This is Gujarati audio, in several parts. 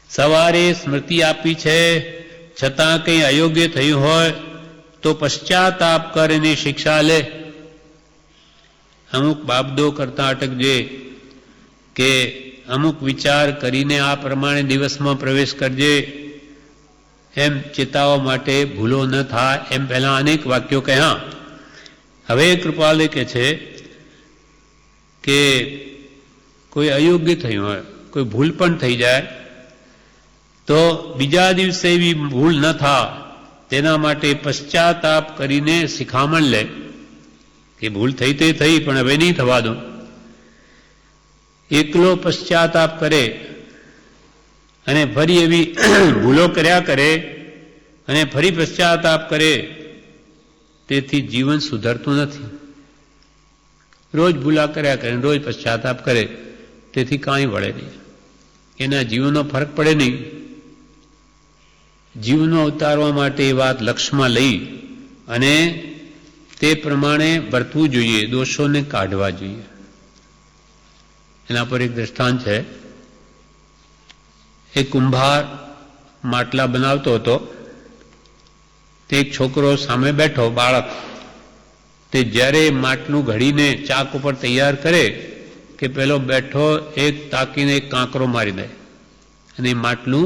સવારે સ્મૃતિ આપી છે, છતાં કંઈ અયોગ્ય થયું હોય તો પશ્ચાતાપ કરીને શિક્ષા લે. અમુક બાબદો કરતા અટકજે કે અમુક વિચાર કરીને આ પ્રમાણે દિવસમાં પ્રવેશ કરજે, એમ ચેતાવવા માટે ભૂલો ન થાય એમ પહેલાં અનેક વાક્યો કહ્યા. હવે કૃપાલે કહે છે કે કોઈ અયોગ્ય થયું હોય, કોઈ ભૂલ પણ થઈ જાય તો બીજા દિવસે એવી ભૂલ ન થાય તેના માટે પશ્ચાતાપ કરીને શિખામણ લે કે ભૂલ થઈ તે થઈ, પણ હવે નહીં થવા દો. એકલો પશ્ચાતાપ કરે અને ફરી એવી ભૂલો કર્યા કરે અને ફરી પશ્ચાતાપ કરે, તેથી જીવન સુધરતું નથી. રોજ ભૂલા કર્યા કરે, રોજ પશ્ચાતાપ કરે, તેથી કાંઈ વળે નહીં, એના જીવનનો ફરક પડે નહીં. જીવનો ઉતારવા માટે એ વાત લક્ષ્યમાં લઈ અને તે પ્રમાણે વર્તવું જોઈએ, દોષોને કાઢવા જોઈએ. એના પર એક દ્રષ્ટાંત છે. એક કુંભાર માટલા બનાવતો હતો, તે એક છોકરો સામે બેઠો, બાળક, તે જ્યારે માટલું ઘડીને ચાક ઉપર તૈયાર કરે કે પેલો બેઠો એક તાકીને એક કાંકરો મારી દે અને માટલું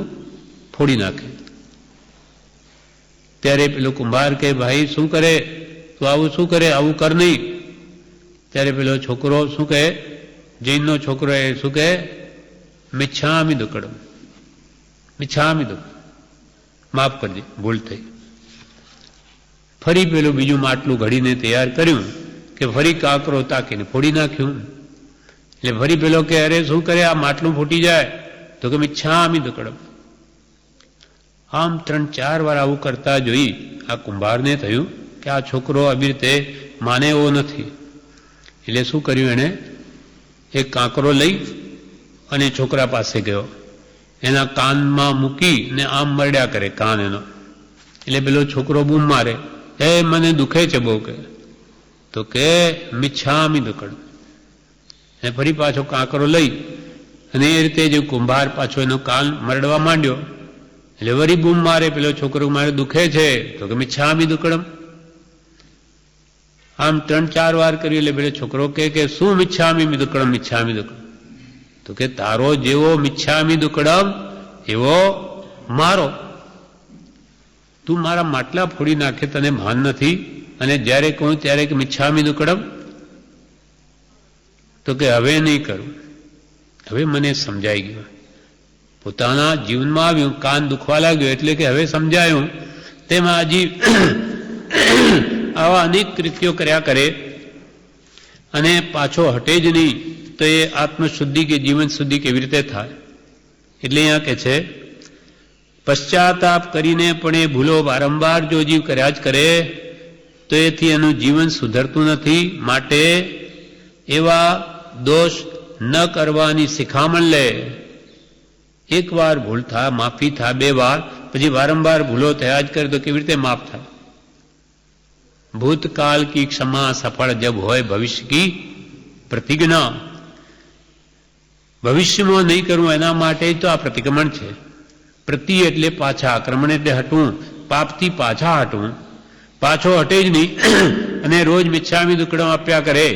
ફોડી નાખે. ત્યારે પેલો કુંભાર કે ભાઈ શું કરે, તું આવું શું કરે, આવું કર નહીં. ત્યારે પેલો છોકરો શું કહે, જૈનનો છોકરો એ શું કહે, મિચ્છામિ દુક્કડમ, મિચ્છામિ દુક્કડમ, માફ કરજે, ભૂલ થઈ. ફરી પેલું બીજું માટલું ઘડીને તૈયાર કર્યું કે ફરી કાંકરો તાકીને ફોડી નાખ્યું. એટલે ફરી પેલો કે અરે શું કરે, આ માટલું ફૂટી જાય, તો કે મિચ્છામિ દુક્કડમ. આમ 3-4 વાર આવું કરતા જોઈ આ કુંભારને થયું કે આ છોકરો આવી રીતે માને એવો નથી. એટલે શું કર્યું, એણે એક કાંકરો લઈ અને છોકરા પાસે ગયો, એના કાનમાં મૂકી ને આમ મરડ્યા કરે કાન એનો. એટલે પેલો છોકરો બૂમ મારે, એ મને દુખે છે બહુ, કે તો કે મિચ્છામિ દુક્કડમ. અને ફરી પાછો કાંકરો લઈ અને એ રીતે જે કુંભાર પાછો એનો કાન મરડવા માંડ્યો, એટલે વળી બૂમ મારે પેલો છોકરો, મારે દુખે છે, તો કે મિચ્છામિ દુક્કડમ. આમ 3-4 વાર કર્યું. એટલે પેલો છોકરો કે શું મિચ્છામિ દુક્કડમ, મિચ્છામિ દુક્કડમ, તો કે તારો જેવો મિચ્છામિ દુક્કડમ એવો મારો. તું મારા માટલા ફોડી નાખે, તને ભાન નથી, અને જ્યારે કહું ત્યારે કે મિચ્છામિ દુક્કડમ, તો કે હવે નહીં કરું, હવે મને સમજાઈ ગયું. પોતાના જીવનમાં આવ્યું, કાન દુખવા લાગ્યો એટલે કે હવે સમજાયું. તેમાં હજી આવા અનેક કૃત્યો કર્યા કરે અને પાછો હટે જ નહીં, તો એ આત્મશુદ્ધિ કે જીવન શુદ્ધિ કેવી રીતે થાય? એટલે અહીંયા કે છે પશ્ચાતાપ કરીને પણ એ ભૂલો વારંવાર જો જીવ કર્યા જ કરે તો એથી એનું જીવન સુધરતું નથી. માટે એવા દોષ ન કરવાની શિખામણ લે. એક વાર ભૂલ થાય, માફી થાય, 2 વાર, પછી વારંવાર ભૂલો થયા જ કરે તો કેવી રીતે માફ થાય? ભૂતકાલ કી ક્ષમા સફળ જબ હોય ભવિષ્ય કી પ્રતિજ્ઞા. ભવિષ્યમાં નહીં કરવું એના માટે તો આ પ્રતિક્રમણ છે. પ્રતિ એટલે પાછા, આક્રમણ એટલે હટવું, પાપથી પાછા હટવું. પાછો હટે જ નહીં અને રોજ મિચ્છામિ દુક્કડમ આપ્યા કરે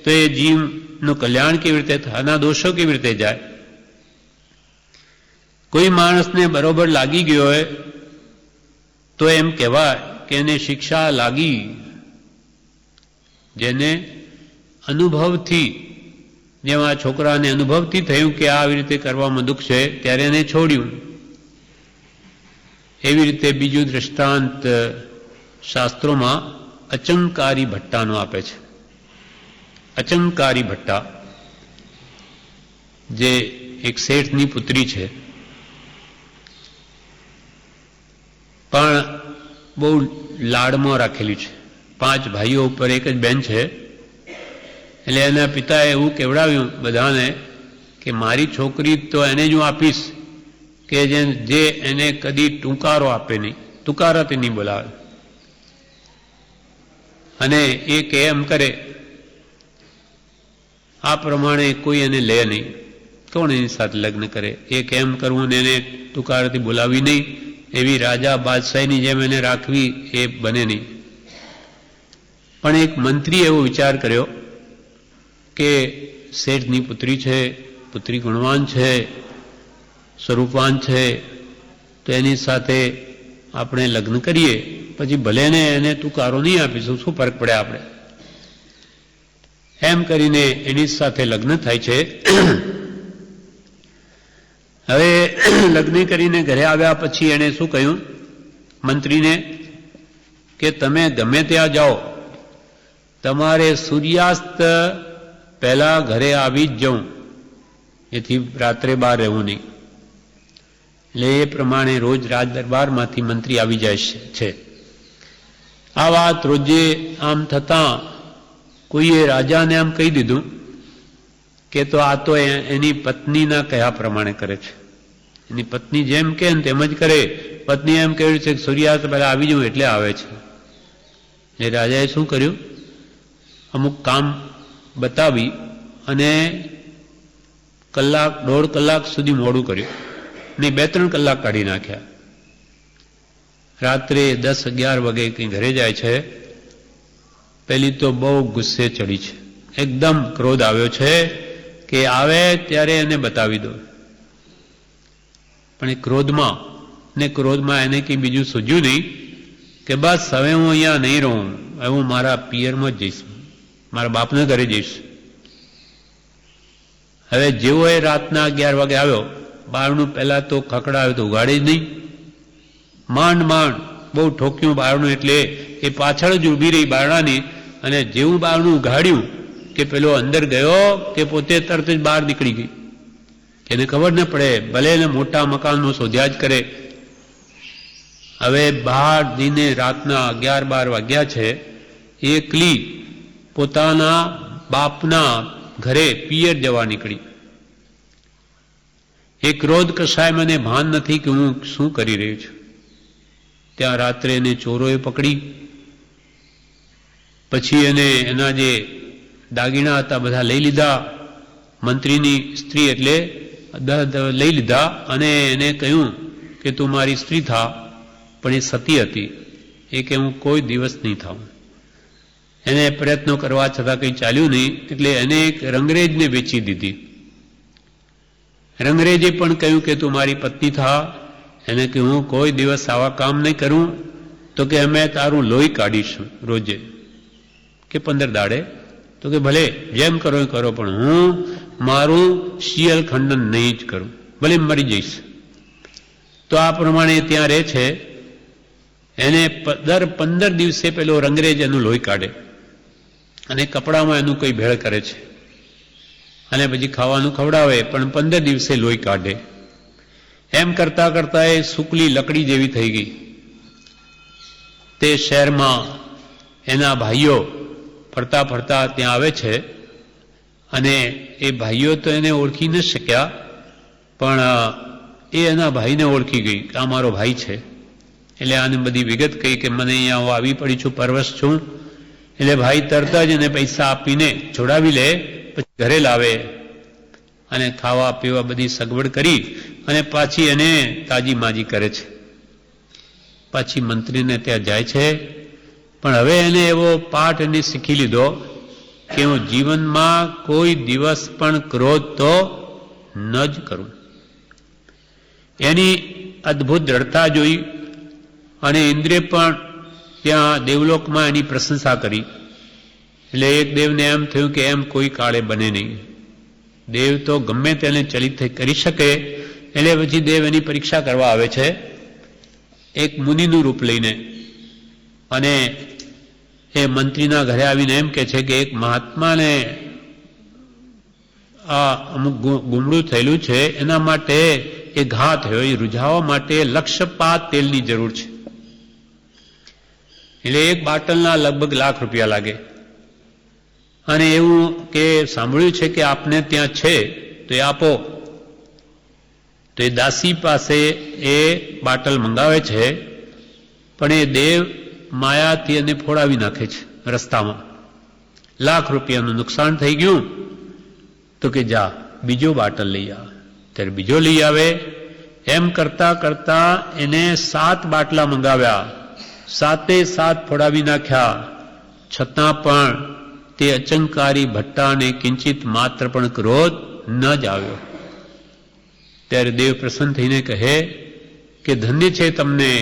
તો એ જીવનું કલ્યાણ કેવી રીતે થાય? આના દોષો કેવી રીતે જાય? કોઈ માણસને બરોબર લાગી ગયો હોય તો એમ કહેવાય કે એને શિક્ષા લાગી. જેને અનુભવથી, જેમાં છોકરાને અનુભવથી થયું કે આવી રીતે કરવામાં દુઃખ છે, ત્યારે એને છોડ્યું. એવી રીતે બીજું દ્રષ્ટાંત શાસ્ત્રોમાં અચંકારી ભટ્ટાનો આપે છે. અચંકારી ભટ્ટા જે એક શેઠની પુત્રી છે, પણ બહુ લાડમાં રાખેલી છે. 5 ભાઈઓ ઉપર એક જ બેન છે. એટલે એના પિતાએ એવું કહેવડાવ્યું બધાને કે મારી છોકરી તો એને જ હું આપીશ કે જે એને કદી ટૂંકારો આપે નહીં, તુકારાથી નહીં બોલાવે, અને એ કે એમ કરે આ પ્રમાણે કોઈ એને લે નહીં. કોણ એની સાથે લગ્ન કરે? એક એમ કરવું ને એને તુકારથી બોલાવી નહીં, એવી રાજા બાદશાહીની જેમ એને રાખવી એ બને નહીં. પણ એક મંત્રીએ એવો વિચાર કર્યો કે શેઠની પુત્રી છે, પુત્રી ગુણવાન છે, સ્વરૂપવાન છે, તો એની સાથે આપણે લગ્ન કરીએ, પછી ભલે ને એને તુકારો નહીં આપીશું, શું ફરક પડે આપણે? એમ કરીને એની સાથે લગ્ન થાય છે. હવે લગ્ન કરીને ઘરે આવ્યા પછી એણે શું કહ્યું મંત્રીને કે તમે ગમે ત્યાં જાઓ, તમારે સૂર્યાસ્ત પહેલા ઘરે આવી જ જવું, એથી રાત્રે બહાર રહેવું નહીં. એટલે એ પ્રમાણે રોજ રાજ દરબારમાંથી મંત્રી આવી જાય છે. આ વાત રોજે આમ થતાં કોઈએ રાજાને આમ કહી દીધું કે તો આ તો એની પત્નીના કહ્યા પ્રમાણે કરે છે. એની પત્ની જેમ કે ને તેમ જ કરે. પત્ની એમ કહ્યું છે કે સૂર્યાસ્ત પહેલા આવી જવું એટલે આવે છે. એટલે રાજાએ શું કર્યું, અમુક કામ બતાવી અને કલાક 1.5 કલાક સુધી મોડું કર્યું, નહીં 2-3 કલાક કાઢી નાખ્યા. રાત્રે 10-11 વાગે કંઈ ઘરે જાય છે. પેલી તો બહુ ગુસ્સે ચડી છે, એકદમ ક્રોધ આવ્યો છે કે આવે ત્યારે એને બતાવી દો. પણ એ ક્રોધમાં એને કંઈ બીજું સૂઝ્યું નહીં કે બસ હવે હું અહીંયા નહીં રહું, હવે હું મારા પિયરમાં જ જઈશ, મારા બાપના ઘરે જઈશ. હવે જેવો એ રાતના 11 વાગે આવ્યો, બારણું પહેલા તો ખખડાવ્યો તો ઉગાડે જ નહીં. માંડ બહુ ઠોક્યું બારણું, એટલે એ પાછળ જ ઊભી રહી બારણાની, અને જેવું બારણું ઉઘાડ્યું કે પેલો અંદર ગયો કે પોતે તરત જ બહાર નીકળી ગઈ. એને ખબર ન પડે, ભલે એને મોટા મકાનનો શોધ્યા જ કરે. હવે બહાર જઈને રાતના 11-12 વાગ્યા છે, એકલી પોતાના બાપના ઘરે પિયર જવા નીકળી. એ ક્રોધ કશાય મને ભાન નથી કે હું શું કરી રહ્યો છું. ત્યાં રાત્રે એને ચોરોએ પકડી, પછી એને એના જે દાગીણા હતા બધા લઈ લીધા. મંત્રીની સ્ત્રી એટલે લઈ લીધા અને એને કહ્યું કે તું મારી સ્ત્રી થા. પણ એ સતી હતી. એ કે હું કોઈ દિવસ નહીં થાઉં. એને પ્રયત્નો કરવા છતાં કંઈ ચાલ્યું નહીં, એટલે એને એક રંગરેજને વેચી દીધી. રંગરેજે પણ કહ્યું કે તું મારી પત્ની થા. એને કે હું કોઈ દિવસ આવા કામ નહીં કરું. તો કે અમે તારું લોહી કાઢીશું રોજે, કે 15 દાડે. તો કે ભલે જેમ કરો એ કરો, પણ હું મારું શિયલ ખંડન નહીં જ કરું, ભલે મરી જઈશ. તો આ પ્રમાણે ત્યાં રહે છે. એને દર 15 દિવસે પેલો રંગરેજ એનું લોહી કાઢે અને કપડામાં એનું કોઈ ભેળ કરે છે, અને પછી ખાવાનું ખવડાવે, પણ 15 દિવસે લોહી કાઢે. એમ કરતા કરતા એ સૂકલી લકડી જેવી થઈ ગઈ. તે શહેરમાં એના ભાઈઓ ફરતા ફરતા ત્યાં આવે છે, અને એ ભાઈઓ તો એને ઓળખી ન શક્યા, પણ એ એના ભાઈને ઓળખી ગઈ કે આ મારો ભાઈ છે. એટલે આને બધી વિગત કહી કે મને અહીંયા હું આવી પડી છું, પરવશ છું. એટલે ભાઈ તરત જ એને પૈસા આપીને છોડાવી લે, પછી ઘરે લાવે અને ખાવા પીવા બધી સગવડ કરી અને પાછી એને તાજી માજી કરે છે. પાછી મંત્રીને ત્યાં જાય છે. પણ હવે એને એવો પાઠ એને શીખી લીધો કે હું જીવનમાં કોઈ દિવસ પણ ક્રોધ તો ન જ કરું. એની અદ્ભુત દ્રઢતા જોઈ અને ઇન્દ્રે પણ ત્યાં દેવલોકમાં એની પ્રશંસા કરી. એટલે એક દેવને એમ થયું કે એમ કોઈ કાળે બને નહીં. દેવ તો ગમે તેને ચલિત કરી શકે. એટલે પછી દેવ એની પરીક્ષા કરવા આવે છે એક મુનિનું રૂપ લઈને, અને એ મંત્રીના ઘરે આવીને એમ કે છે કે એક મહાત્માને આ અમુક ગુમડું થયેલું છે, એના માટે એ ઘા થયો, એ રૂઝાવવા માટે લક્ષપાત તેલની જરૂર છે. એટલે એક બાટલના લગભગ ₹1,00,000 લાગે. અને એવું કે સાંભળ્યું છે કે આપને ત્યાં છે તો એ આપો. તો એ દાસી પાસે એ બાટલ મંગાવે છે, પણ એ દેવ માયાથી એને ફોડાવી નાખે છે રસ્તામાં. ₹1,00,000 નું નુકસાન થઈ ગયું. તો કે જા બીજો બાટલ લઈ આવ. ત્યારે બીજો લઈ આવે. એમ કરતા કરતા એને 7 બાટલા મંગાવ્યા, 7 ફોડાવી નાખ્યા. છતાં પણ તે અચંકારી ભટ્ટાને કિંચિત માત્ર પણ ક્રોધ ન જ આવ્યો. ત્યારે દેવ પ્રસન્ન થઈને કહે કે ધન્ય છે તમને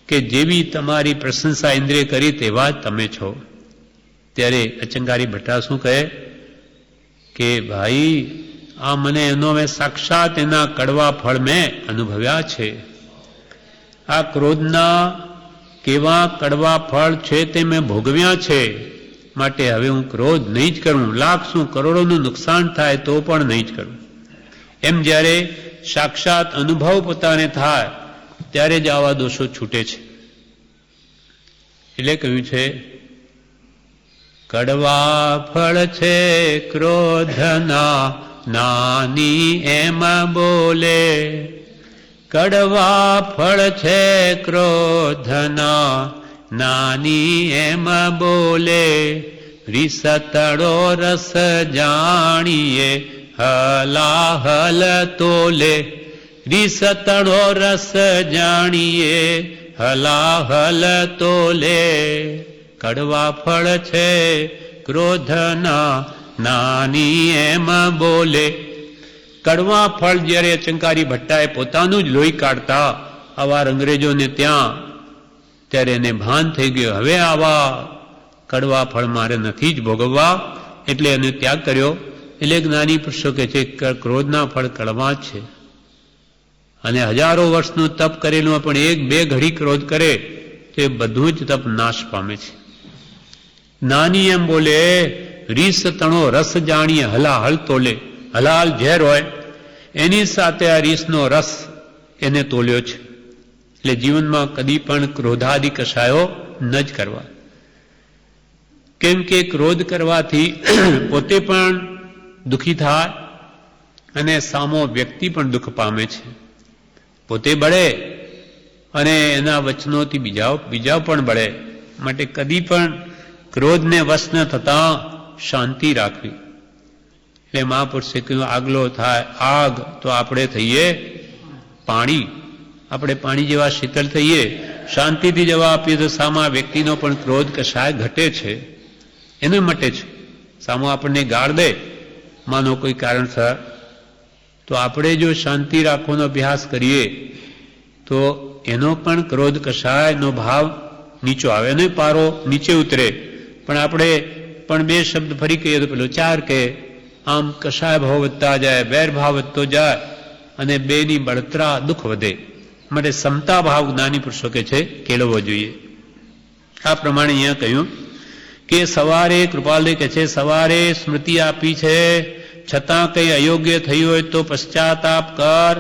કે જેવી તમારી પ્રશંસા ઇન્દ્રિય કરી તેવા જ તમે છો. ત્યારે અચંકારી ભટ્ટા શું કહે કે ભાઈ આ મને એનો મેં સાક્ષાત એના કડવા ફળ મેં અનુભવ્યા છે. આ ક્રોધના કેવા કડવા ફળ છે તે મેં ભોગવ્યા છે. માટે હવે હું ક્રોધ નહીં જ કરું, લાખ શું કરોડોનું નુકસાન થાય તો પણ નહીં જ કરું. એમ જ્યારે સાક્ષાત અનુભવ પોતાને થાય ત્યારે જ આવા દોષો છૂટે છે. એટલે કહ્યું છે કડવા ફળ છે ક્રોધના નાની એમ બોલે, કડવા ફળ છે ક્રોધના નાની એમ બોલે, રીસતડો રસ જાણીએ હલાહલ તોલે, રીસતડો રસ જાણીએ હલાહલ તોલે, કડવા ફળ છે ક્રોધના નાની એમ બોલે. કડવા ફળ જ્યારે અચંકારી ભટ્ટાએ પોતાનું જ લોહી કાઢતા આવા અંગ્રેજોને ત્યાં, ત્યારે એને ભાન થઈ ગયો હવે આવા કડવા ફળ મારે નથી જ ભોગવવા, એટલે એને ત્યાગ કર્યો. એટલે જ્ઞાની પુરુષો કહે છે ક્રોધના ફળ કડવા જ છે. અને હજારો વર્ષનું તપ કરેલું પણ 1-2 ઘડી ક્રોધ કરે તો એ બધું જ તપ નાશ પામે છે. નાની એમ બોલે, રીસ તણો રસ જાણીએ હલાહલ તોલે. હલાલ ઝેર હોય એની સાથે આ રીસનો રસ એને તોલ્યો છે. એટલે જીવનમાં કદી પણ ક્રોધાદિ કશાયો ન જ કરવા. કેમ કે ક્રોધ કરવાથી પોતે પણ દુઃખી થાય અને સામો વ્યક્તિ પણ દુઃખ પામે છે. પોતે બળે અને એના વચનોથી બીજા પણ બળે. માટે કદી પણ ક્રોધને વશ ન થતા શાંતિ રાખવી. એટલે મહાપુરુષે કહ્યું આગલો થાય આગ તો આપણે થઈએ પાણી. આપણે પાણી જેવા શીતળ થઈએ, શાંતિથી જવા આપીએ તો સામા વ્યક્તિનો પણ ક્રોધ કશાય ઘટે છે, એને મટે છે. સામો આપણને ગાળ દે માનો કોઈ કારણસર, તો આપણે જો શાંતિ રાખવાનો અભ્યાસ કરીએ તો એનો પણ ક્રોધ કશાયનો ભાવ નીચો આવે, એનો પારો નીચે ઉતરે. પણ આપણે પણ 2 શબ્દ ફરી કહીએ તો પેલો 4 કહે. આમ કશાય ભાવ વધતા જાય, વેર ભાવ વધતો જાય અને બેની બળતરા દુઃખ વધે. માટે સમતા ભાવ જ્ઞાની પુરુષો કે છે કેળવવો જોઈએ. આ પ્રમાણે અહીંયા કહ્યું કે સવારે કૃપાલદેવ કહે છે સવારે સ્મૃતિ આપી છે, છતાં કંઈ અયોગ્ય થયું હોય તો પશ્ચાતાપ કર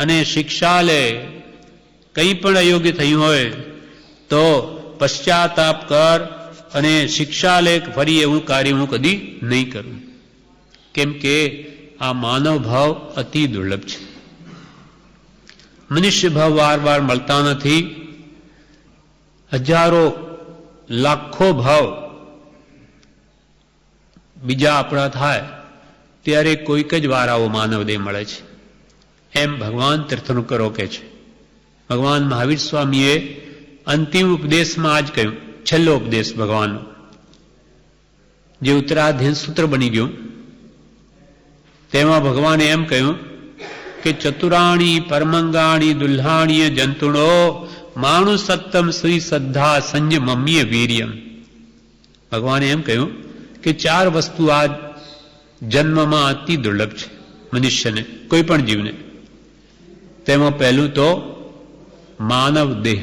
અને શિક્ષા લે. કંઈ પણ અયોગ્ય થયું હોય તો પશ્ચાતાપ કર અને શિક્ષા લે, ફરી એવું કાર્ય હું કદી નહીં કરું. કેમ કે આ માનવ ભાવ અતિ દુર્લભ છે. મનુષ્ય ભાવ વાર મળતા નથી. હજારો લાખો ભાવ બીજા આપણા થાય ત્યારે કોઈક જ વાર આવો માનવદેહ મળે છે. એમ ભગવાન તીર્થંકરો કહે છે. ભગવાન મહાવીર સ્વામીએ અંતિમ ઉપદેશમાં આજ કહ્યું, છેલ્લો ઉપદેશ ભગવાનનો, જે ઉત્તરાધીન સૂત્ર બની ગયું, તેમાં ભગવાને એમ કહ્યું કે ચતુરાણી પરમંગાણી દુલ્હાણીય જંતુણો માણુ સત્તમ શ્રી શ્રદ્ધા સંયમમ્ય વીર્યમ. ભગવાને એમ કહ્યું કે 4 વસ્તુ આ જન્મમાં અતિ દુર્લભ છે મનુષ્યને, કોઈ પણ જીવને. તેમાં પહેલું તો માનવ દેહ.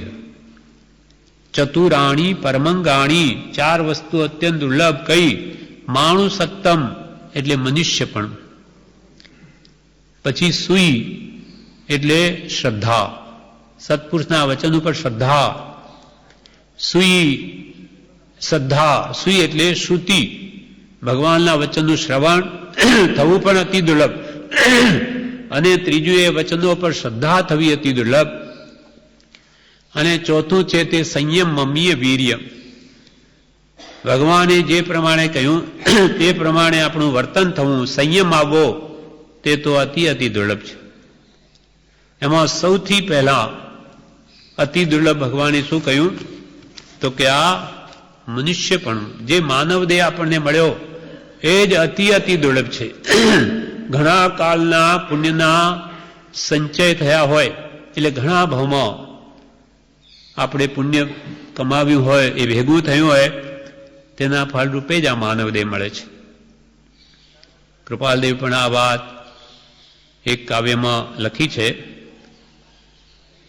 ચતુરાણી પરમંગાણી 4 વસ્તુ અત્યંત દુર્લભ. કઈ? માણુ સત્તમ એટલે મનુષ્યપણ. પછી સુઈ એટલે શ્રદ્ધા, સત્પુરુષના વચન ઉપર શ્રદ્ધા. સુઈ શ્રદ્ધા, સુઈ એટલે શ્રુતિ, ભગવાનના વચનનું શ્રવણ થવું પણ અતિ દુર્લભ. અને ત્રીજું એ વચનો પર શ્રદ્ધા થવી અતિ દુર્લભ. અને ચોથું છે તે સંયમ મમ્મીય વીર્ય. ભગવાને જે પ્રમાણે કહ્યું તે પ્રમાણે આપણું વર્તન થવું, સંયમ આવવો તે તો અતિ અતિ દુર્લભ છે. એમાં સૌથી પહેલા અતિ દુર્લભ ભગવાને શું કહ્યું? તો કે આ મનુષ્યપણું, જે માનવ દેહ આપણને મળ્યો એ જ અતિ અતિ દુર્લભ છે. ઘણા કાળના પુણ્યના સંચય થયા હોય, એટલે ઘણા ભાવમાં આપણે પુણ્ય કમાવ્યું હોય, એ ભેગું થયું હોય, તેના ફળરૂપે જ આ માનવ દેહ મળે છે. કૃપાલદેવ પણ આ વાત એક કાવ્યમાં લખી છે,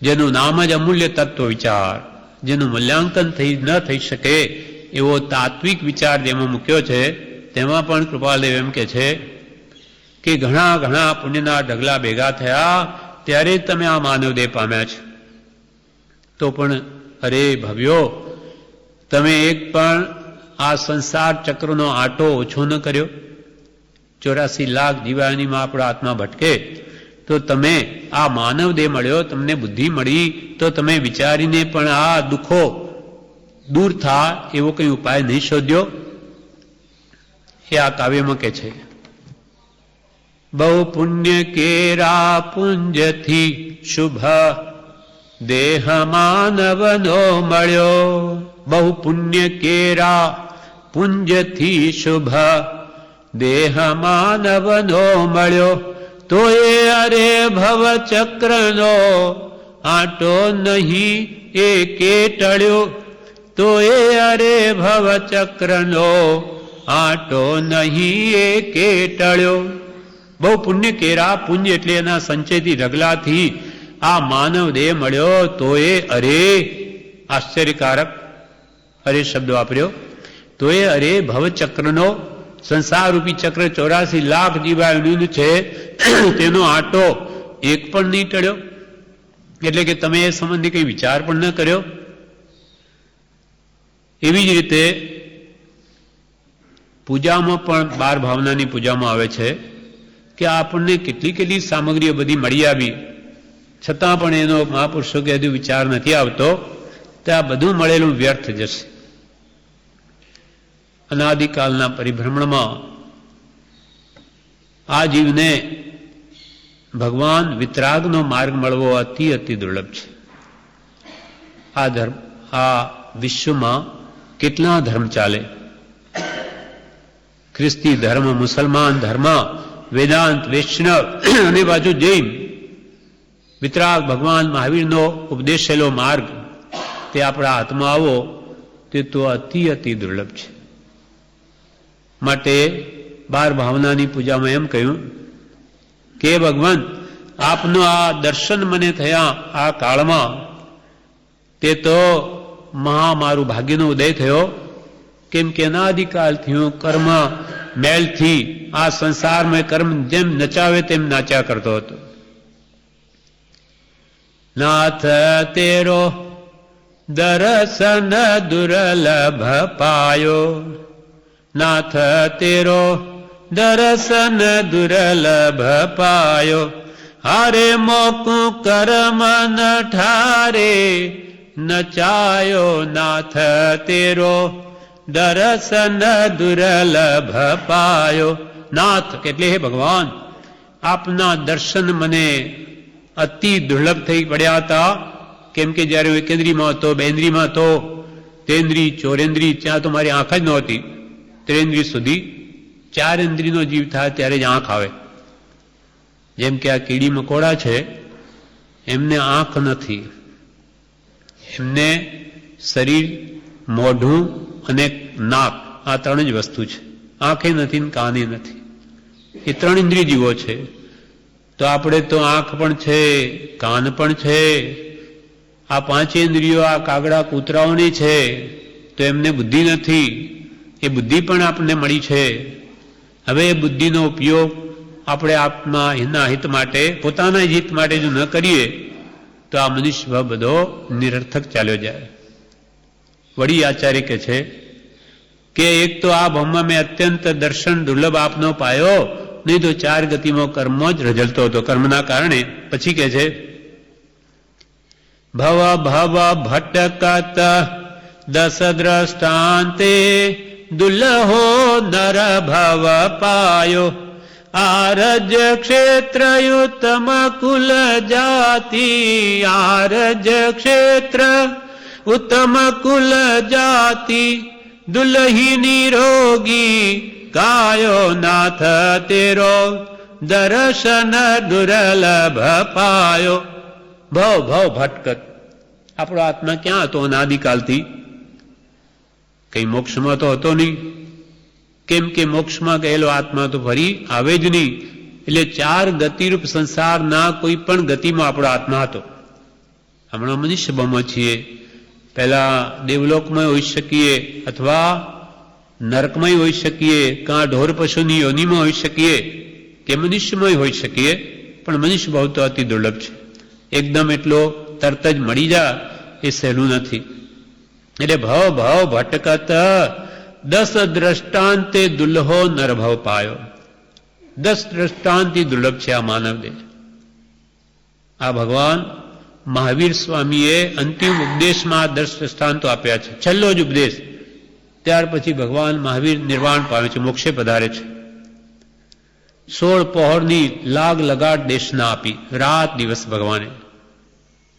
જેનું નામ જ અમૂલ્ય તત્વ વિચાર, જેનું મૂલ્યાંકન ન થઈ શકે એવો તાત્વિક વિચાર જેમાં મૂક્યો છે. તેમાં પણ કૃપાલદેવ એમ કે છે કે ઘણા ઘણા પુણ્યના ઢગલા ભેગા થયા ત્યારે જ તમે આ માનવ દેહ પામ્યા છો. તો પણ અરે ભવ્યો, તમે એક પણ આ સંસાર ચક્રનો આંટો ઓછો ન કર્યો. 84 લાખ જીવાણીમાં આપણો આત્મા ભટકે, તો તમે આ માનવ દેહ મળ્યો, તમને બુદ્ધિ મળી, તો તમે વિચારીને પણ આ દુઃખો દૂર થાય એવો કંઈ ઉપાય નહીં શોધ્યો? એ આ કાવ્યમાં કે છે, બહુ પુણ્ય કેરા પુંજથી શુભ દેહ માનવનો મળ્યો. બહુ પુણ્ય કેરા પુંજથી શુભ દેહ માનવનો મળ્યો, તો એ અરે ભવ ચક્રનો આંટો નહીં એકે ટળ્યો. તો એ અરે ભવ ચક્રનો આંટો નહીં એકે ટળ્યો. બહુ પુણ્ય કેરા, પુણ્ય એટલે એના સંચયથી ઢગલાથી આ માનવ દેહ મળ્યો, તો એ અરે, આશ્ચર્યકારક અરે શબ્દ વાપર્યો, તો એ અરે ભવચક્રનો, સંસારરૂપી ચક્ર 84 લાખ જીવાણુનું છે, તેનો આંટો એક પણ નહીં ટળ્યો. એટલે કે તમે એ સંબંધે કંઈ વિચાર પણ ન કર્યો. એવી જ રીતે પૂજામાં પણ 12 ભાવનાની પૂજામાં આવે છે કે આપણને કેટલી કેટલી સામગ્રીઓ બધી મળી આવી, છતાં પણ એનો મહાપુરુષો કે હજુ વિચાર નથી આવતો, તો આ બધું મળેલું વ્યર્થ જશે. અનાદિકાલના પરિભ્રમણમાં આ જીવને ભગવાન વિતરાગનો માર્ગ મળવો અતિ અતિ દુર્લભ છે. આ વિશ્વમાં કેટલા ધર્મ ચાલે, ખ્રિસ્તી ધર્મ, મુસલમાન ધર્મ, વેદાંત, વૈષ્ણવ અને બાજુ જૈન. વિતરાગ ભગવાન મહાવીરનો ઉપદેશેલો માર્ગ તે આપણા હાથમાં આવો તે તો અતિ અતિ દુર્લભ છે. માટે 12 ભાવનાની પૂજામાં એમ કહ્યું કે ભગવાન આપનો આ દર્શન મને થયા આ કાળમાં, તે તો મારું ભાગ્યનો ઉદય થયો. કેમ કે અનાદિકાળથી હું કર્મ મેલથી આ સંસારમાં કર્મ જેમ નચાવે તેમ નાચ્યા કરતો હતો. નાથ તેરો દર્શન દુર્લભ પાયો, નાથ તેરો દર્શન દુર્લભ પાયો, હારે મોકું કર્મ ન ઠારે નચાયો, નાથ તેરો દર્શન દુર્લભ પાયો. નાથ એટલે હે ભગવાન, આપના દર્શન મને અતિ દુર્લભ થઈ પડ્યા હતા. કેમ કે જ્યારે હું એકેન્દ્રીમાં હતો, બેન્દ્રીમાં હતો, તેન્દ્રી, ચોરેન્દ્રી, ત્યાં તો મારી આંખ જ નહોતી. ત્રેન્દ્રી સુધી 4 ઇન્દ્રિયનો જીવ થાય ત્યારે જ આંખ આવે. જેમ કે આ કીડી મકોડા છે, એમને આંખ નથી, એમને શરીર, મોઢું અને નાક, આ 3 જ વસ્તુ છે. આંખે નથી ને કાને નથી. એ 3 ઇન્દ્રિય જીવો છે. તો આપણે તો આંખ પણ છે, કાન પણ છે, આ 5 ઇન્દ્રિયો આ કાગડા કૂતરાઓની છે, તો એમને બુદ્ધિ નથી. એ બુદ્ધિ પણ આપણને મળી છે. હવે એ બુદ્ધિનો ઉપયોગ આપણે આપના એના હિત માટે, પોતાના હિત માટે જો ન કરીએ તો આ મનુષ્ય બધો નિરર્થક ચાલ્યો જાય. વળી આચાર્ય કહે છે કે એક તો આ ભાવમાં મેં અત્યંત દર્શન દુર્લભ આપનો પાયો, નહીં તો 4 ગતિમાં કર્મ જ રઝળતો હતો કર્મના કારણે. પછી કહે છે ભવ ભવ ભટકત દસ દ્રષ્ટાંતે દુલ્લહો નર ભવ પાયો, આરજ ક્ષેત્ર ઉત્તમ કુલ જાતિ, આરજ ક્ષેત્ર ઉત્તમ કુલ જાતિ, દુલહી નિરોગી ગાયો નાથ તેરો, દર્શન દુર્લભ પાયો. ભવ ભવ ભટકત. આપણો આત્મા ક્યાં હતો અનાદિકાલથી? કઈ મોક્ષમાં તો હતો નહીં. કેમ કે મોક્ષમાં ગયેલો આત્મા તો ફરી આવે જ નહીં. એટલે ચાર ગતિરૂપ સંસારના કોઈ પણ ગતિમાં આપણો આત્મા હતો. હમણાં મનુષ્ય ભાવમાં છીએ, પહેલા દેવલોકમાં હોઈ શકીએ, અથવા નરકમાં હોઈ શકીએ, કાં ઢોર પશુની યોનિમાં હોઈ શકીએ, કે મનુષ્યમાં હોઈ શકીએ. પણ મનુષ્ય ભાવ તો અતિ દુર્લભ છે. એકદમ એટલો તરત જ મળી જા એ સહેલું નથી. એટલે ભવ ભવ ભટકત 10 દ્રષ્ટાંતે દુલ્હો નરભવ પાયો. 10 દ્રષ્ટાંતથી દુર્લભ છે આ માનવ દેહ. આ ભગવાન મહાવીર સ્વામીએ અંતિમ ઉપદેશમાં 10 દ્રષ્ટાંતો આપ્યા છે. છેલ્લો જ ઉપદેશ. ત્યાર પછી ભગવાન મહાવીર નિર્વાણ પામે છે, મોક્ષે પધારે છે. 16 પહોરની લાગ લગાડ દેશના આપી, રાત દિવસ ભગવાને.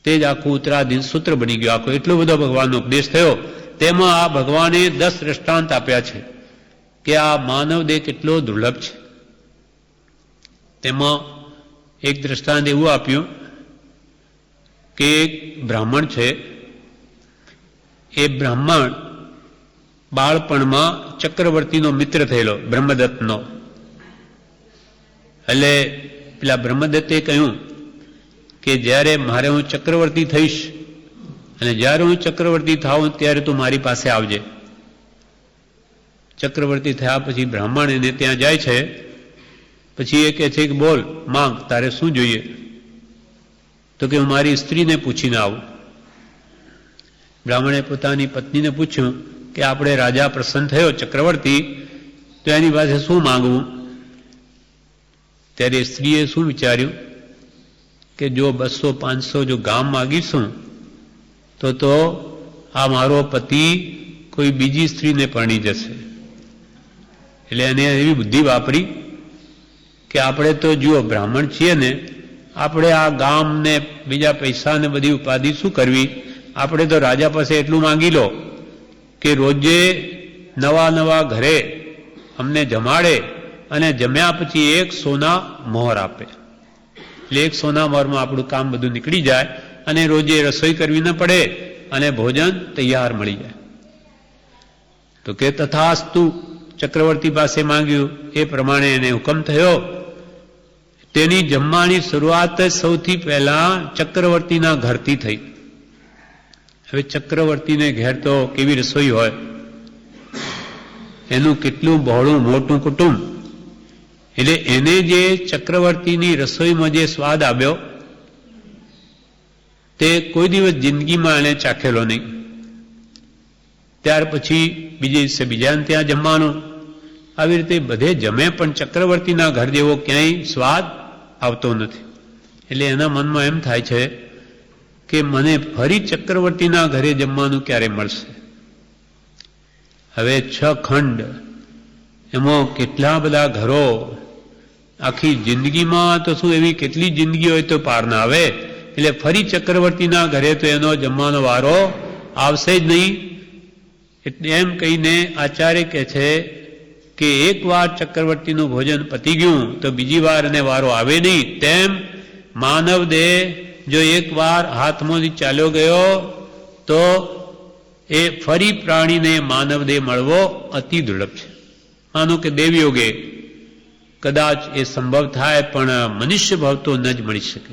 તે જ આખું ઉત્તરાધીન સૂત્ર બની ગયું આખું. એટલો બધો ભગવાનનો ઉપદેશ થયો. તેમાં આ ભગવાને 10 દ્રષ્ટાંત આપ્યા છે કે આ માનવ દેહ કેટલો દુર્લભ છે. તેમાં એક દ્રષ્ટાંત એવું આપ્યું કે એક બ્રાહ્મણ છે. એ બ્રાહ્મણ બાળપણમાં ચક્રવર્તીનો મિત્ર થયેલો, બ્રહ્મદત્તનો. એટલે પેલા બ્રહ્મદત્તે કહ્યું કે જ્યારે મારે હું ચક્રવર્તી થઈશ અને જ્યારે હું ચક્રવર્તી થાઉં ત્યારે તું મારી પાસે આવજે. ચક્રવર્તી થયા પછી બ્રાહ્મણ એને ત્યાં જાય છે. પછી એ કહે છે કે બોલ માંગ, તારે શું જોઈએ? તો કે હું મારી સ્ત્રીને પૂછીને આવું. બ્રાહ્મણે પોતાની પત્નીને પૂછ્યું કે આપણે રાજા પ્રસન્ન થયો ચક્રવર્તી, તો એની પાસે શું માંગવું? ત્યારે સ્ત્રીએ શું વિચાર્યું કે જો 200-500 જો ગામ માગીશું તો આ મારો પતિ કોઈ બીજી સ્ત્રીને પરણી જશે. એટલે એને એવી બુદ્ધિ વાપરી કે આપણે તો જુઓ બ્રાહ્મણ છીએ ને, આપણે આ ગામ ને બીજા પૈસા ને બધી ઉપાધિ શું કરવી? આપણે તો રાજા પાસે એટલું માંગી લો કે રોજે નવા નવા ઘરે અમને જમાડે અને જમ્યા પછી 1 સોના મોહર આપે. એટલે 1 સોના મોહરમાં આપણું કામ બધું નીકળી જાય અને રોજે રસોઈ કરવી ન પડે અને ભોજન તૈયાર મળી જાય. તો કે તથાસ્તુ. ચક્રવર્તી પાસે માંગ્યું એ પ્રમાણે એને હુકમ થયો. તેની જમવાની શરૂઆત સૌથી પહેલા ચક્રવર્તીના ઘરથી થઈ. હવે ચક્રવર્તીને ઘેર તો કેવી રસોઈ હોય, એનું કેટલું બહોળું મોટું કુટુંબ. એટલે એને જે ચક્રવર્તીની રસોઈમાં જે સ્વાદ આવ્યો તે કોઈ દિવસ જિંદગીમાં એને ચાખેલો નહીં. ત્યાર પછી બીજે દિવસે બીજાને ત્યાં જમવાનું. આવી રીતે બધે જમે પણ ચક્રવર્તીના ઘર જેવો ક્યાંય સ્વાદ આવતો નથી. એટલે એના મનમાં એમ થાય છે કે મને ફરી ચક્રવર્તીના ઘરે જમવાનું ક્યારે મળશે? હવે 6 ખંડ, એમાં કેટલા બધા ઘરો, આખી જિંદગીમાં તો શું એવી કેટલી જિંદગી હોય તો પાર ના આવે. એટલે ફરી ચક્રવર્તીના ઘરે તો એનો જમવાનો વારો આવશે જ નહીં. એટલે એમ કહીને આચાર્ય કહે છે કે એકવાર ચક્રવર્તીનું ભોજન પતી ગયું તો બીજી વાર એને વારો આવે નહીં. તેમ માનવ દેહ જો એકવાર હાથમાંથી ચાલ્યો ગયો તો એ ફરી પ્રાણીને માનવ દેહ મળવો અતિ દુર્લભ છે. માનો કે દેવયોગે કદાચ એ સંભવ થાય પણ મનુષ્ય ભાવ તો ન જ મળી શકે.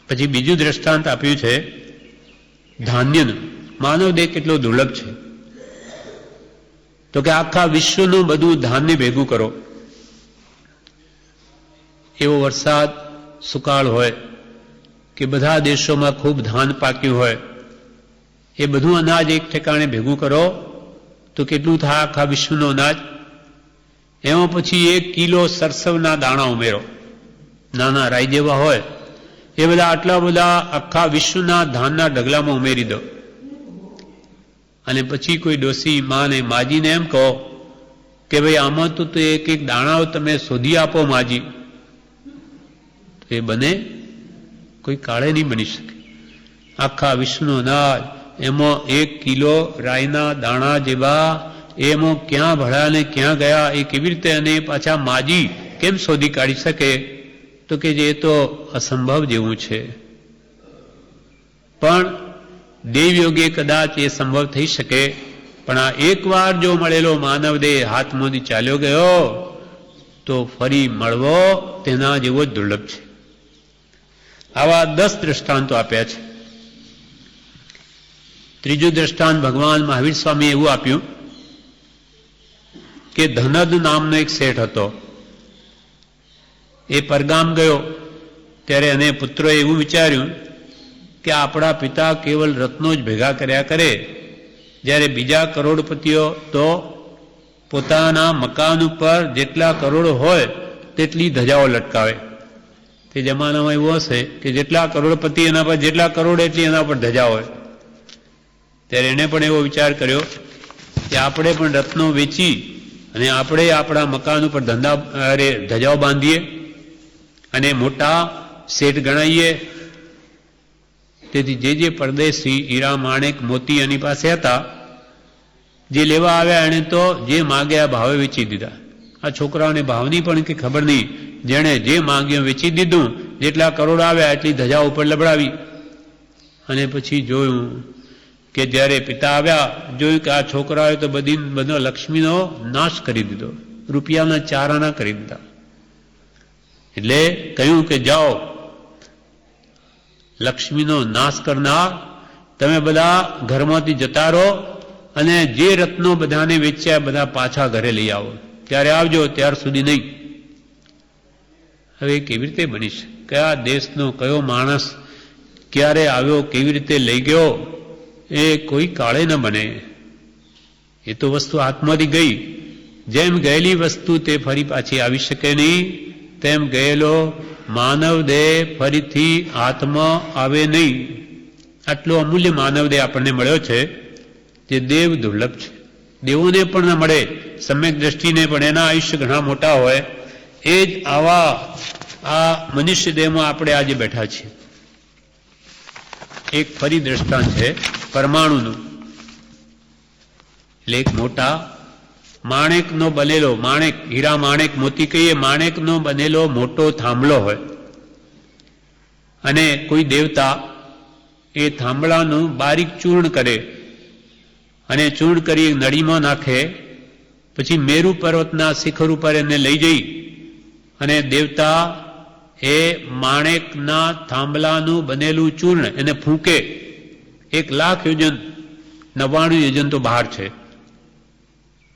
પછી બીજું દ્રષ્ટાંત આપ્યું છે ધાન્યનું. માનવ દેહ કેટલો દુર્લભ છે. તો કે આખા વિશ્વનું બધું ધાન્ય ભેગું કરો. એવો વરસાદ સુકાળ હોય કે બધા દેશોમાં ખૂબ ધાન પાક્યું હોય, એ બધું અનાજ એક ઠેકાણે ભેગું કરો તો કેટલું થાય આખા વિશ્વનું અનાજ? એમાં પછી 1 કિલો સરસવના દાણા ઉમેરો, નાના રાઈ જેવા હોય, એ બધા આટલા બધા આખા વિશ્વના ધાનના ઢગલામાં ઉમેરી દો. અને પછી કોઈ ડોસી માને માજીને એમ કહો કે ભાઈ આમાં તો એક એક દાણાઓ તમે શોધી આપો માજી, તો એ બને? કોઈ કાળે નહીં બની શકે. આખા વિશ્વનો અનાજ એમાં 1 કિલો રાઈના દાણા જેવા એમાં ક્યાં ભળ્યા ને ક્યાં ગયા, એ કેવી રીતે અને પાછા માજી કેમ શોધી કાઢી શકે? તો કે જે તો અસંભવ જેવું છે. પણ દેવયોગે કદાચ એ સંભવ થઈ શકે, પણ આ એકવાર જો મળેલો માનવ દેહ હાથમાંથી ચાલ્યો ગયો તો ફરી મળવો તેના જેવો જ દુર્લભ છે. આવા 10 દ્રષ્ટાંતો આપ્યા છે. ત્રીજું દ્રષ્ટાંત ભગવાન મહાવીર સ્વામી એવું આપ્યું કે ધનદ નામનો એક શેઠ હતો. એ પરગામ ગયો ત્યારે એને પુત્રોએ એવું વિચાર્યું કે આપણા પિતા કેવલ રત્નો જ ભેગા કર્યા કરે, જ્યારે બીજા કરોડપતિઓ તો પોતાના મકાન ઉપર જેટલા કરોડો હોય તેટલી ધજાઓ લટકાવે. તે જમાનામાં એવું હશે કે જેટલા કરોડપતિ એના પર જેટલા કરોડ એટલી એના પર ધજા હોય. ત્યારે એણે પણ એવો વિચાર કર્યો કે આપણે પણ રત્નો વેચી અને આપણે આપણા મકાન ઉપર ધજાઓ બાંધીએ અને મોટા શેઠ ગણાઈએ. તેથી જે પરદેશી હીરા માણેક મોતી એની પાસે હતા, જે લેવા આવ્યા એણે તો જે માગ્યા ભાવે વેચી દીધા. આ છોકરાઓને ભાવની પણ કે ખબર નહીં, જેણે જે માંગ્યું વેચી દીધું, જેટલા કરોડ આવ્યા એટલી ધજા ઉપર લબડાવી. અને પછી જોયું કે જ્યારે પિતા આવ્યા, જોયું કે આ છોકરાઓએ તો બધો લક્ષ્મીનો નાશ કરી દીધો, રૂપિયાના 4 આના કરી દીધા. એટલે કહ્યું કે જાઓ, લક્ષ્મીનો નાશ કરનાર, તમે બધા ઘરમાંથી જતા રહો અને જે રત્નો બધાને વેચ્યા બધા પાછા ઘરે લઈ આવો, ત્યારે આવજો, ત્યાર સુધી નહીં. હવે કેવી રીતે બની શકે? કયા દેશનો કયો માણસ ક્યારે આવ્યો, કેવી રીતે લઈ ગયો, એ કોઈ કાળે ન બને. એ તો વસ્તુ હાથમાંથી ગઈ. જેમ ગયેલી વસ્તુ તે ફરી પાછી આવી શકે નહીં, તેમ ગયેલો માનવ દેહ ફરીથી હાથમાં આવે નહીં. આટલો અમૂલ્ય માનવ દેહ આપણને મળ્યો છે, જે દેવ દુર્લભ છે. દેવોને પણ ન મળે, સમ્યક દ્રષ્ટિને પણ એના આયુષ્ય ઘણા મોટા હોય. એ જ આવા આ મનુષ્ય દેહમાં આપણે આજે બેઠા છીએ. એક ફરી દ્રષ્ટાંત છે પરમાણુનું. એટલે એક મોટા માણેકનો બનેલો, માણેક હીરા માણેક મોતી કહીએ, માણેકનો બનેલો મોટો થાંભલો હોય અને કોઈ દેવતા એ થાંભલાનું બારીક ચૂર્ણ કરે અને ચૂર્ણ કરી નળીમાં નાખે. પછી મેરુ પર્વતના શિખર ઉપર એને લઈ જઈ અને દેવતા એ માણેકના થાંભલાનું બનેલું ચૂર્ણ એને ફૂંકે. 1,00,000 યોજન, 99 યોજન તો બહાર છે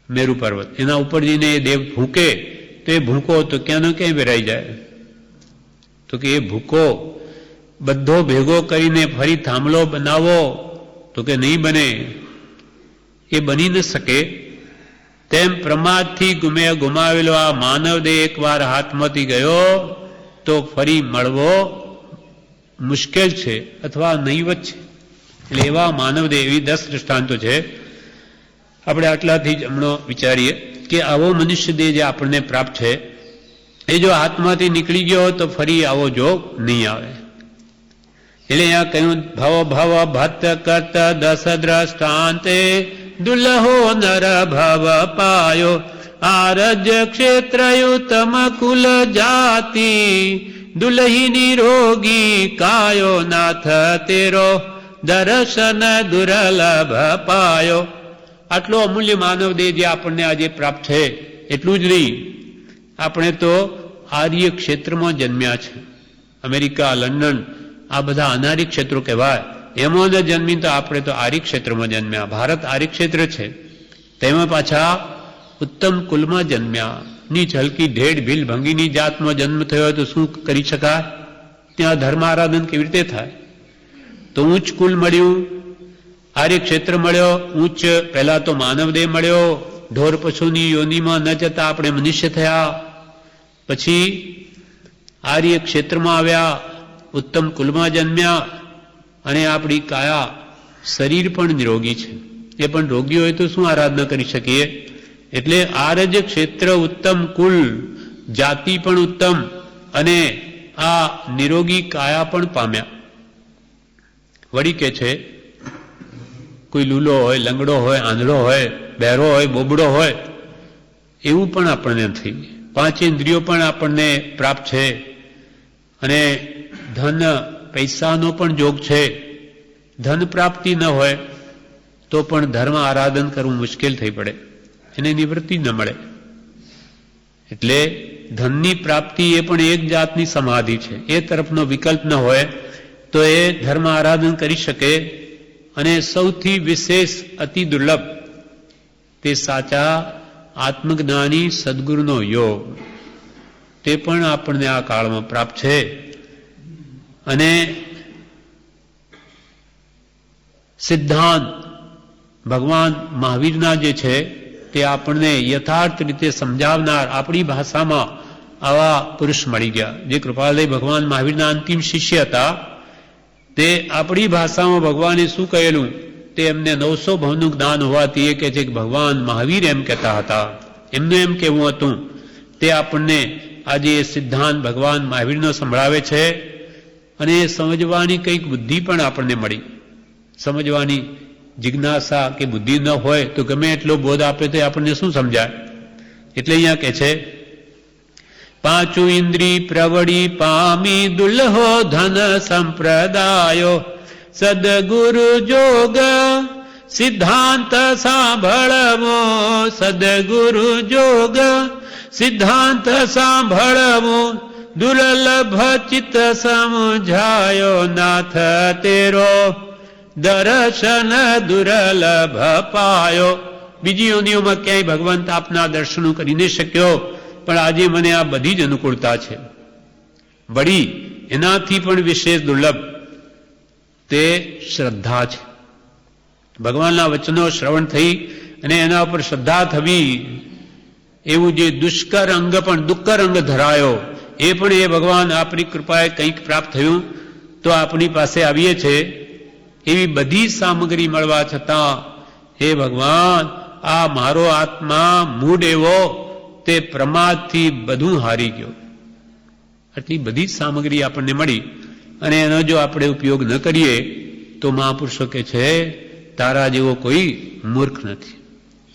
મેરુ પર્વત. એના ઉપર જઈને એ દેવ ભૂકે તો એ ભૂકો તો ક્યાંનો ક્યાંય વેરાઈ જાય. તો કે એ ભૂકો બધો ભેગો કરીને ફરી થાંભલો બનાવો, તો કે નહીં બને, એ બની ન શકે. તેમ પ્રમાદથી ગુમાવેલો આ માનવ દેહ એકવાર હાથમાંથી ગયો તો ફરી મળવો મુશ્કેલ છે અથવા નહીવત છે. એટલે એવા માનવ દેહ, એવી 10 દ્રષ્ટાંતો છે. આપણે આટલાથી જ હમણાં વિચારીએ કે આવો મનુષ્ય દેહ જે આપણને પ્રાપ્ત છે, એ જો હાથમાંથી નીકળી ગયો તો ફરી આવો જોગ નહીં આવે. એટલે અહીંયા કહ્યું ભવ ભટ્ટ કરત 10 દ્રષ્ટાંતે દુલ્હો નર ભવ પાયો આરજ્ય ક્ષેત્રયુતમ કુલ જાતિ દુલ્હિની રોગી કાયો નાથ તેરો દર્શન દુર્લભ પાયો. આટલો અમૂલ્ય માનવ દેહ જે આપણને આજે પ્રાપ્ત છે, એટલું જ નહીં, આપણે તો આર્ય ક્ષેત્રમાં જન્મ્યા છે. અમેરિકા, લંડન, આ બધા અનાર્ય ક્ષેત્રો કહેવાય. એમાં ન જન્મી તો આપણે તો આર્ય ક્ષેત્રમાં જન્મ્યા. ભારત આર્ય ક્ષેત્ર છે, તેમાં પાછા ઉત્તમ કુલમાં જન્મ્યા. નીચ હલકી ઢેડ ભીલ ભંગીની જાતમાં જન્મ થયો તો શું કરી શકાય? ત્યાં ધર્મ આરાધન કેવી રીતે થાય? તો ઉચ્ચ કુલ મળ્યું, આર્ય ક્ષેત્ર મળ્યો, ઉચ્ચ પહેલા તો માનવદેહ મળ્યો, ઢોર પશુની યોનિમાં ન જતા આપણે મનુષ્ય થયા, પછી આર્ય ક્ષેત્રમાં આવ્યા, ઉત્તમ કુલમાં જન્મ્યા અને આપણી કાયા શરીર પણ નિરોગી છે. એ પણ રોગી હોય તો શું આરાધના કરી શકીએ? એટલે આરજ ક્ષેત્ર ઉત્તમ, કુલ જાતિ પણ ઉત્તમ, અને આ નિરોગી કાયા પણ પામ્યા. વળી કે છે કોઈ લૂલો હોય, લંગડો હોય, આંધળો હોય, બહેરો હોય, બોબડો હોય, એવું પણ આપણને નથી. 5 ઇન્દ્રિયો પણ આપણને પ્રાપ્ત છે, અને ધન પૈસાનો પણ જોગ છે. ધન પ્રાપ્તિ ન હોય તો પણ ધર્મ આરાધન કરવું મુશ્કેલ થઈ પડે, એને નિવૃત્તિ ન મળે. એટલે ધનની પ્રાપ્તિ એ પણ એક જાતની સમાધિ છે. એ તરફનો વિકલ્પ ન હોય તો એ ધર્મ આરાધન કરી શકે. અને સૌથી વિશેષ અતિ દુર્લભ તે સાચા આત્મજ્ઞાની સદગુરુનો યોગ, તે પણ આપણને આ કાળમાં પ્રાપ્ત છે. અને સિદ્ધાંત ભગવાન મહાવીરના જે છે તે આપણને યથાર્થ રીતે સમજાવનાર આપણી ભાષામાં આવા પુરુષ મળી ગયા. જે કૃપાલય ભગવાન મહાવીરના અંતિમ શિષ્ય હતા, તે આપણી ભાષામાં ભગવાને શું કહેલું તે એમને 900 ભવનું જ્ઞાન હોવાથી એ કહે છે કે ભગવાન મહાવીર એમ કહેતા હતા, એમનું એમ કહેવું હતું. તે આપણને આજે સિદ્ધાંત ભગવાન મહાવીરનો સંભળાવે છે. અને એ સમજવાની કંઈક બુદ્ધિ પણ આપણને મળી. સમજવાની જિજ્ઞાસા કે બુદ્ધિ ન હોય તો ગમે એટલો બોધ આપે તો આપણને શું સમજાય. એટલે અહીંયા કહે છે 5 ઇન્દ્રિય પ્રવડી પામી દુલ્હો ધન સંપ્રદાયો, સદગુરુ જોગ સિદ્ધાંત સાંભળવો, સદગુરુ જોગ સિદ્ધાંત સાંભળવો, દુર્લભ ચિત્ત સમજાયો, નાથ તેરો દર્શન દુર્લભ પાયો. બીજી યોનિઓમાં ક્યાંય ભગવંત આપના દર્શનો કરી ન શક્યો, પણ આજે મને આ બધી જ અનુકૂળતા છે. વળી એનાથી પણ વિશેષ દુર્લભ તે શ્રદ્ધા છે. ભગવાનના વચનો શ્રવણ થઈ અને એના ઉપર શ્રદ્ધા થવી, એવું જે દુષ્કર અંગ પણ દુષ્કર અંગ ધરાયો, એ પણ એ ભગવાન આપણી કૃપાએ કંઈક પ્રાપ્ત થયું તો આપણી પાસે આવીએ છે. એવી બધી સામગ્રી મળવા છતાં હે ભગવાન, આ મારો આત્મા મૂડ એવો તે પ્રમાદથી બધું હારી ગયો. આટલી બધી સામગ્રી આપણને મળી અને એનો જો આપણે ઉપયોગ ન કરીએ તો મહાપુરુષો કે છે તારા જેવો કોઈ મૂર્ખ નથી.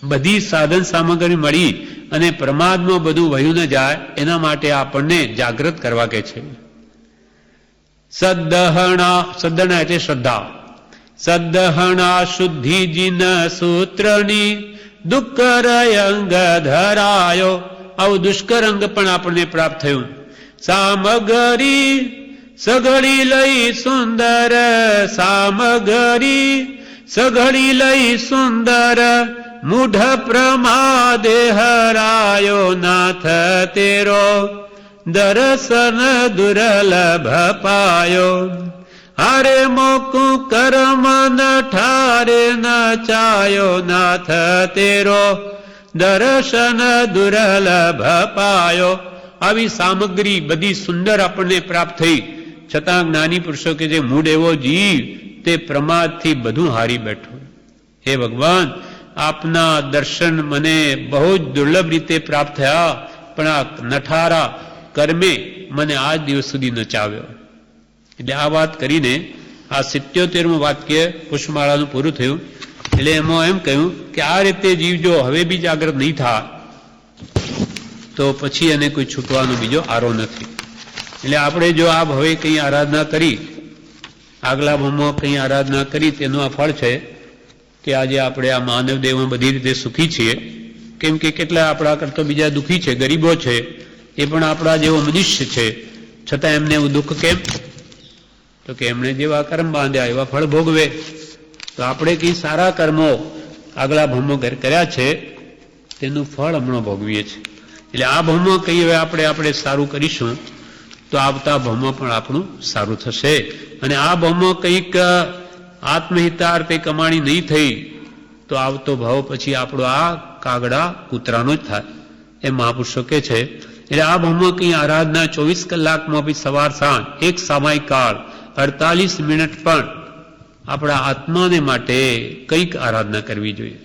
બધી સાધન સામગ્રી મળી અને પ્રમાદમાં બધું વહ્યું ન જાય એના માટે આપણને જાગૃત કરવા કે છે. સદ્દહણા, સદ્દહણા એટલે શ્રદ્ધા. સદ્દહણા શુદ્ધિ જીન સૂત્રની દુષ્કર અંગ ધરાયો. આવું દુષ્કર અંગ પણ આપણને પ્રાપ્ત થયું. સામગરી સઘળી લઈ સુંદર, સામગરી સઘળી લઈ સુંદર, મૂઢ પ્રમાદે હરાયો, નાથ તેરો દર્શન દુર્લભ પાયો. હારે મોકું કર્મ ન ઠારે ન ચાયો, નાથ તેરો દર્શન દુર્લભ પાયો. આવી સામગ્રી બધી સુંદર આપણને પ્રાપ્ત થઈ, છતાં જ્ઞાની પુરુષો કે જે મૂળ એવો જીવ તે પ્રમાદથી બધું હારી બેઠો. હે ભગવાન, આપના દર્શન મને બહુ જ દુર્લભ રીતે પ્રાપ્ત થયા, પણ આ નઠારા કર્મે મને આજ દિવસ સુધી નચાવ્યો. એટલે આ વાત કરીને આ 77મું વાક્ય પુષ્પમાળાનું પૂરું થયું. એટલે એમાં એમ કહ્યું કે આ રીતે જીવ જો હવે બી જાગ્રત નહીં થાય તો પછી એને કોઈ છૂટવાનો બીજો આરો નથી. એટલે આપણે જો આ હવે કંઈ આરાધના કરી, આગલા ભાવમાં કંઈ આરાધના કરી, તેનું આ ફળ છે કે આજે આપણે આ માનવ દેહમાં બધી રીતે સુખી છીએ. કેમ કે કેટલા આપણા કરતા બીજા દુઃખી છે, ગરીબો છે, એ પણ આપણા જેવો મનુષ્ય છે, છતાં એમને એવું દુઃખ કેમ? તો કે એમણે જેવા કર્મ બાંધ્યા એવા ફળ ભોગવે. તો આપણે કંઈ સારા કર્મો આગલા ભાવમાં કર્યા છે તેનું ફળ હમણાં ભોગવીએ છીએ. એટલે આ ભાવમાં કંઈ હવે આપણે સારું કરીશું તો આવતા ભાવમાં પણ આપણું સારું થશે. અને આ ભાવમાં કંઈક આત્મહિતાર્થે કમાણી નહીં થઈ તો આવતો ભાવ પછી આપણો આ કાગડા કૂતરાનો જ થાય, એ મહાપુરુષો કે છે. એટલે આ ભાવમાં કંઈ આરાધના 24 કલાકમાં પછી સવાર સાંજ એક સામાયિક કાળ 48 મિનિટ પણ આપણા આત્માને માટે કંઈક આરાધના કરવી જોઈએ.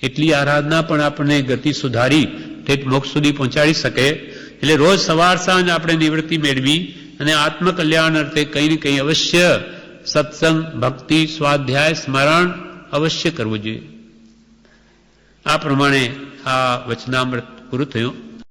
એટલી આરાધના પણ આપણને ગતિ સુધારી ઠેઠ મોક્ષ સુધી પહોંચાડી શકે. એટલે રોજ સવાર સાંજ આપણે નિવૃત્તિ મેળવી અને આત્મકલ્યાણ અર્થે કંઈ ને કંઈ અવશ્ય સત્સંગ, ભક્તિ, સ્વાધ્યાય, સ્મરણ અવશ્ય કરવું જોઈએ. આ પ્રમાણે આ વચનામૃત પૂરું થયું.